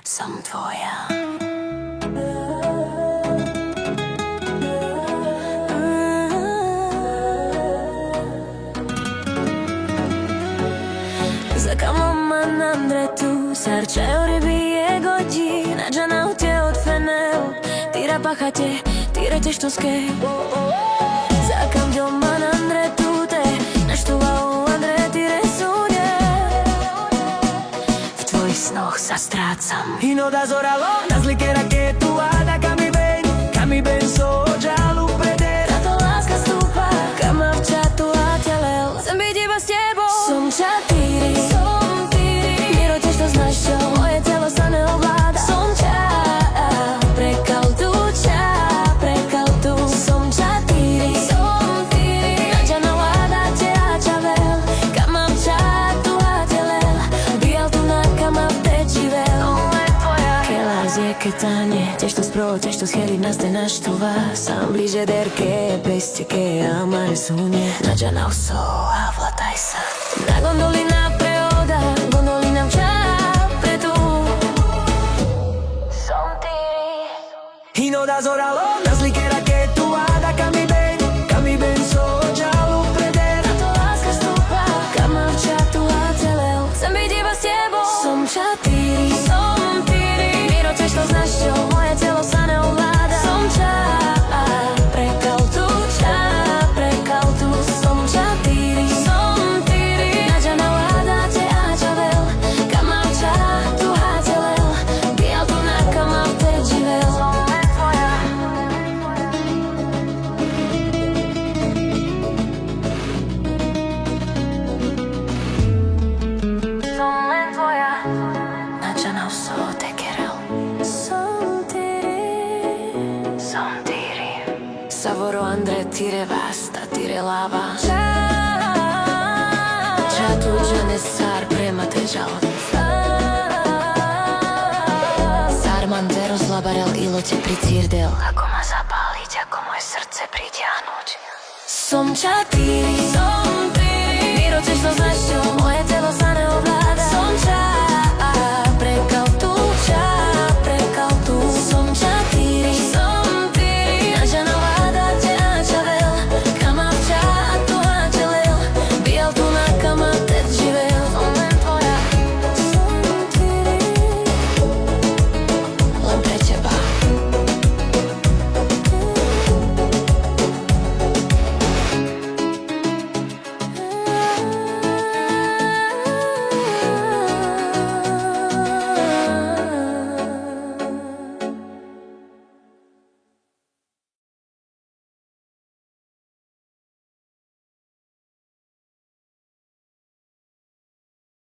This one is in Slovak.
som tvoja. За камоман Андрету Сарчао рибие година Джанау те от фенео Тира пахате, тира тештоске За камдьоман Андрету те Наштувау Андре тире суне В твоих снох застrácam Y no da zoralo, nas ligera que tu ada Kami ben so jalu preder Táto láska stúpa, kam ma včatu a telel Chcem byť iba s tebou Som čatýri, Miro tiež to znáš čo Moje telo sa neovláda Som prekal tu Som čatýri, Nadža navládate a čavel Kam ma včatu a telel Bijal tu na kam ma vtečivel Que las je que tane Tiež to spro, tiež to scheliť nás te naštúva Sám blíže derke, peste que amare sunie Nadža na uso a vlataj sa Na gondolina preoda, gondolina vča pretu Som tyri Y no da zoralo, nas ligera que tu ada Kami ben so jalu preder Táto láska stúpa, kam ma včatu a telel Chcem byť iba s tebou Som čatýri, Miro tiež to znáš čo Moje telo sa neovláda Som prekal tu Som čatýri, Nadža navládate a čavel Kam ma včatu a telel Bijal tu na kam ma vtečivel Som len tvoja Som len tvoja Nadža na uso te kerel Som tyri Savoro Andre tire vasta, tire lava Čatu džane sar prema te žal Sar mande rozlabarel ilo te pricirdel Ako ma zapáliť, ako moje srdce pritiahnuť Som čatýri, Miro tiež to znáš čo Moje